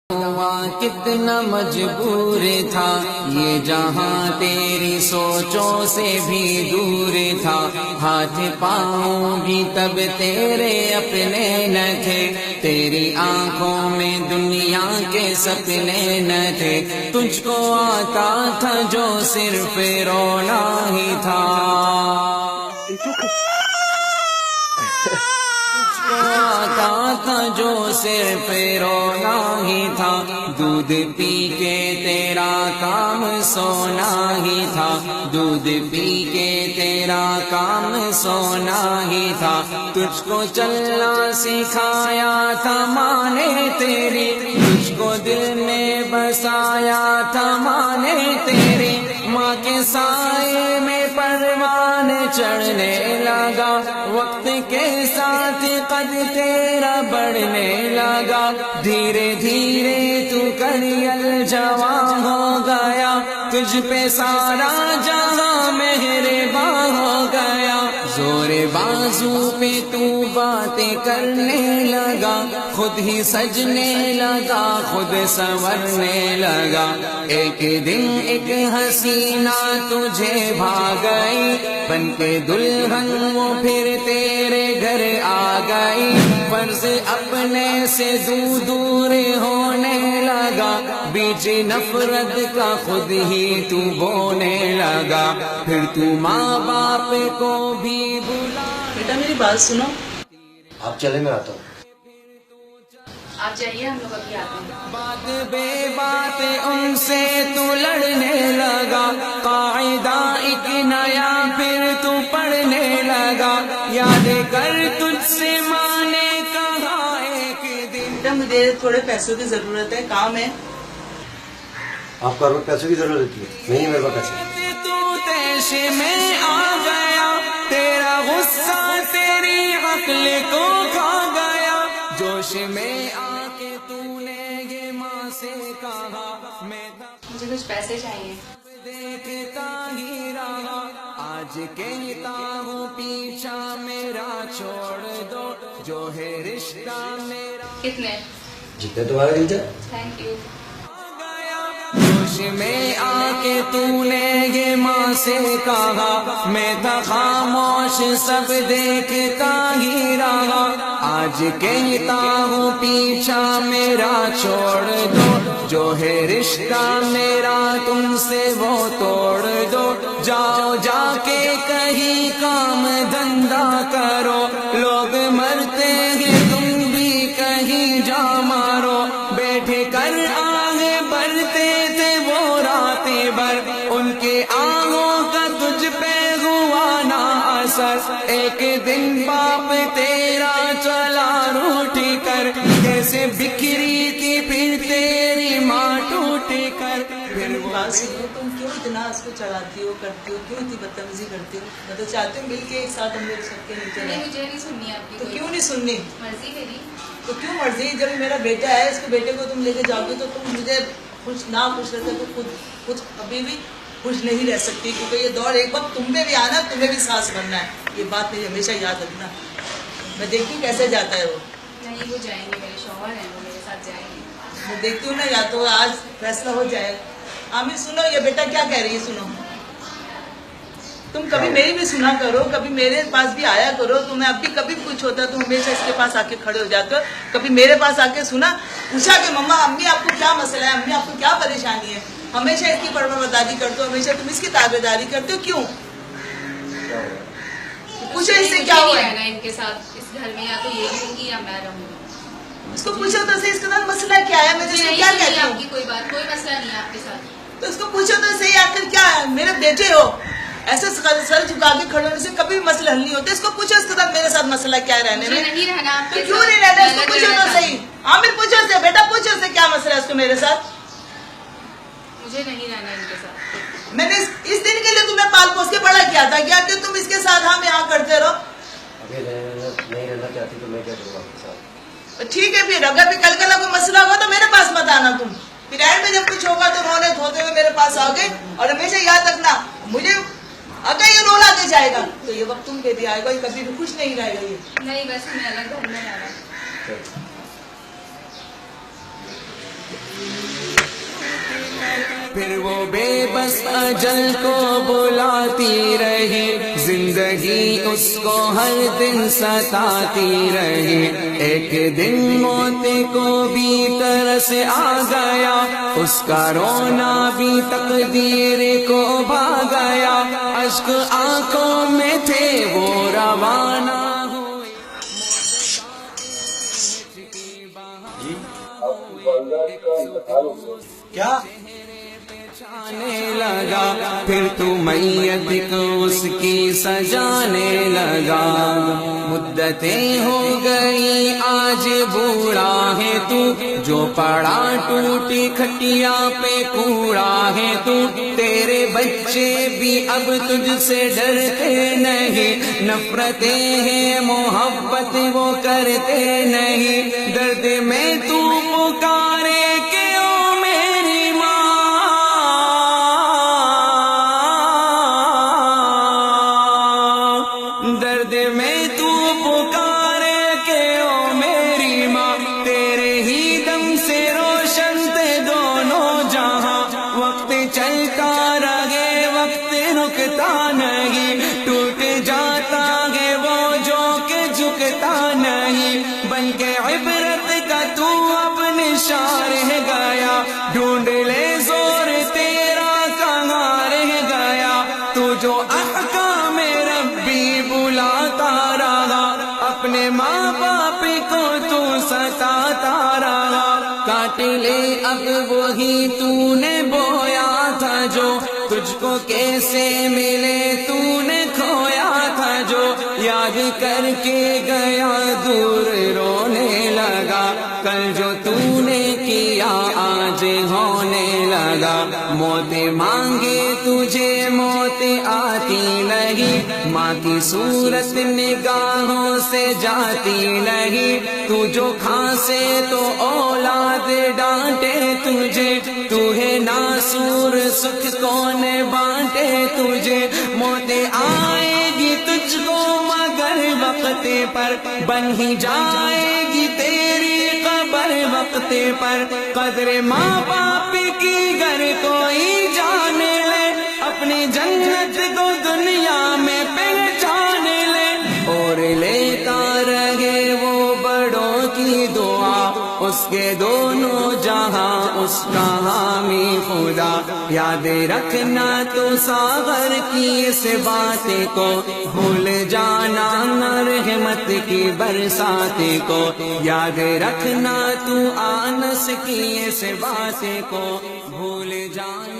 کتنا مجبور تھا یہ جہاں تیری سوچوں سے بھی دور تھا، ہاتھ پاؤں بھی تب تیرے اپنے نہ تھے، تیری آنکھوں میں دنیا کے سپنے نہ تھے، تجھ کو آتا تھا جو صرف رونا ہی تھا، آتا تھا جو صرف رونا ہی تھا، دودھ پی کے تیرا کام سونا ہی تھا، دودھ پی کے تیرا کام سونا ہی تھا، تجھ کو چلنا سکھایا تھا ماں نے تیری، تجھ کو دل میں بسایا تھا ماں نے تیری، ماں کے سائے میں پروان چڑھنے لگا، وقت کے ساتھ قد تیرا بڑھنے لگا، دھیرے دھیرے تو کریل جوان ہو گیا، تجھ پہ سارا جہاں مہربان ہو گیا، زور بازو پہ تو باتیں کرنے لگا، خود ہی سجنے لگا، خود سنورنے لگا، ایک دن ایک حسینہ تجھے بھاگئی، بن کے دلہن وہ پھر تیرے گھر آ گئی، فرض اپنے سے دور ہونے لگا، بیچ نفرت کا خود ہی تو بونے لگا، پھر تو ماں باپ کو بھی بلا۔ بیٹا میری بات سنو، آپ چلے میں آتا ہوں۔ آپ جائیے، ہم لوگ ابھی آتے ہیں۔ بات بے بات ان سے تو لڑنے لگا، قاعدہ ایک نیا پھر تو پڑھنے لگا، یاد کر تجھ سے ماں نے کہا ایک دن، بیٹا مجھے تھوڑے پیسوں کی ضرورت ہے، کام ہے۔ آپ کو پیسوں کی ضرورت ہے؟ نہیں میرے پاس پیسے۔ تو تیش میں آ گیا، تیرا غصہ تیری عقل کو کھا گیا، جوش میں آ کے تو نے یہ ماں سے کہا، میں مجھے کچھ پیسے چاہیے۔ دیکھتا ہی رہا، آج کہتا ہوں پیچھا میرا چھوڑ دو، جو ہے رشتہ میرا کتنے؟ جتنے تمہارا دل چاہے۔ Thank you. جوش میں آ کے تو نے یہ ماں سے کہا، میں تھا خاموش سب دیکھتا ہی رہا، آج کہتا ہوں پیچھا میرا چھوڑ دو، جو ہے رشتہ میرا تم سے وہ توڑ دو، جاؤ جا کے کہیں کام دھندا کرو، لوگ مرتے ہیں تم بھی کہیں جا مارو، بیٹھے کر آگے بڑھتے تھے وہ راتیں بھر، ان کے آہوں کا تجھ پہ ہوا نہ اثر، ایک دن باپ تیرا چلا روٹھ کر، کیسے بکھری تھی پھر تیری ماں ٹوٹ کر، پھر وہ بات سنو، تم کیوں اتنا اس کو چڑھاتی ہو، کرتی ہو، کیوں اتنی بدتمیزی کرتی ہو؟ میں تو چاہتی ہوں مل کے ایک ساتھ ہم لوگ سب کے نیچے نہیں، رہیں۔ مجھے نہیں سننی آپ کی تو کوئی کیوں نہیں سننی؟ مرضی میری۔ تو کیوں مرضی؟ جب میرا بیٹا ہے، اس کو بیٹے کو تم لے کے جاؤ گی تو تم مجھے خوش نہ خوش رہتے تو خود کبھی بھی خوش نہیں رہ سکتی، کیونکہ یہ دور ایک وقت تم پہ بھی آنا، تمہیں بھی سانس بننا ہے، یہ بات مجھے ہمیشہ یاد رکھنا۔ میں دیکھتی ہوں کیسے جاتا ہے وہ، نہیں، وہ جائیں گے، میرے شوہر ہیں، وہ میرے ساتھ جائیں گے۔ میں دیکھتی ہوں نا، یا تو آج فیصلہ ہو جائے۔ عامر سنو، یہ بیٹا کیا کہہ رہی ہے، سنو، تم کبھی میری بھی سنا کرو، کبھی میرے پاس بھی آیا کرو، تمہیں اب بھی کبھی کچھ ہوتا تو ہمیشہ اس کے پاس آ کے کھڑے ہو جاتے ہو، کبھی میرے پاس آ کے سنا، پوچھا کہ مما امی آپ کو کیا مسئلہ ہے، امی آپ کو کیا پریشانی ہے، ہمیشہ اس کی پرور برداری کرتے ہو، ہمیشہ تم اس کی تابع داری کرتے ہو، کیوں؟ پوچھو اس سے کیا ہوا ہے؟ رہنا ان کے ساتھ اس گھر میں، یا تو یہ رہیں گی یا میں رہوں گی۔ اس کو پوچھو تو صحیح اس کے ساتھ مسئلہ کیا ہے، میں نہیں کیا سننی کہتی آپ ہوں؟ کی کوئی بات، کوئی مسئلہ نہیں ہے آپ کے ساتھ۔ تو اس کو پوچھو تو صحیح آخر کیا ہے، میرے بیٹے ہو، ایسے سر جھکا کے کھڑے ہونے سے کبھی بھی مسئلہ حل نہیں ہوتا، اس کو پوچھو اس کے ساتھ میرے ساتھ مسئلہ کیا ہے رہنے مجھے میں؟ نہیں رہنا آپ تو کے کیوں ساتھ، نہیں رہنا؟ اس کو الگ پوچھو رہنا تو صحیح، عامر پوچھو سے، بیٹا پوچھو سے کیا مسئلہ ہے اس کو میرے ساتھ۔ مجھے نہیں رہنا ان کے ساتھ۔ میں نے اس دن کے لیے تمہیں پال پوس کے بڑا کیا تھا کیا کہ تم اس کے ساتھ ہم یہاں کرتے رہو؟ ابھی نہیں رہنا چاہتی تو میں کیا کروں آپ کے ساتھ؟ ٹھیک ہے، پھر اگر بھی کل کوئی مسئلہ ہوگا تو میرے پاس مت آنا تم، پھر اینڈ میں جب کچھ ہوگا تو رونے دھوتے ہوئے میرے پاس آؤ گے، اور ہمیشہ یاد رکھنا، مجھے اگر یہ رولا دے جائے گا تو یہ وقت تم پہ بھی آئے گا، یہ کبھی بھی خوش نہیں رہے گا یہ۔ نہیں، بس میں الگ گھر میں رہنا۔ پھر وہ بے بس اجل کو بلاتی رہی، زندگی اس کو ہر دن ستاتی رہی۔ ایک دن موت کو بھی ترس آ گیا، اس کا رونا بھی تقدیر کو بھا گیا، اشک آنکھوں میں تھے وہ روانہ ہوئے۔ کیا جانے لگا، پھر تو میت کو اس کی سجانے لگا۔ مدتیں ہو گئی آج بوڑھا ہے تو، جو پڑا ٹوٹی کھٹیا پہ کوڑا ہے تو، تیرے بچے بھی اب تجھ سے ڈرتے نہیں، نفرتیں ہیں محبت وہ کرتے نہیں، درد میں تو پکارے کہ او میری ماں، درد میں تو پکارے کہ او میری ماں، تیرے ہی دم سے روشن تھے دونوں جہاں، وقت چلتا رہے وقت رکتا نہیں، ٹوٹ جاتا ہے وہ جو کہ جھکتا نہیں، بن کے عبرت کا تو اب نشان رہ گیا، ڈھونڈ لے زور تیرا کہاں رہ گیا، تو جو احکام ربی بلاتا رہا، اپنے ماں باپ کو تو ستاتا رہا، کاٹ لے اب وہی تو نے بویا تھا جو، تجھ کو کیسے ملے تو نے کھویا تھا جو، یاد کر کے گیا دور رونے لگا، کل جو تو نے کیا آج ہونے لگا، موت مانگے تجھے موت آتی نہیں، ماں کی صورت نگاہوں سے جاتی نہیں، تو جو کھانسے تو اولاد ڈانٹے تجھے، تو ہے ناسور سکھ کون بانٹے تجھے، موت آئے گی تجھ کو مگر وقت پر، بن ہی جائے گی تیری قبر وقت پر، قدر ماں باپ کی گر کوئی جان لے، اپنی جنت کو دنیا میں پہچان لے، اور لیتا رہے وہ بڑوں کی دعا، اس کے دونوں جہاں اس کا حامی خدا، یاد رکھنا تو ساغر کی اس بات کو، بھول جانا نہ رحمت کی برسات کو، یاد رکھنا تو آنس کی اس بات کو، بھول جانا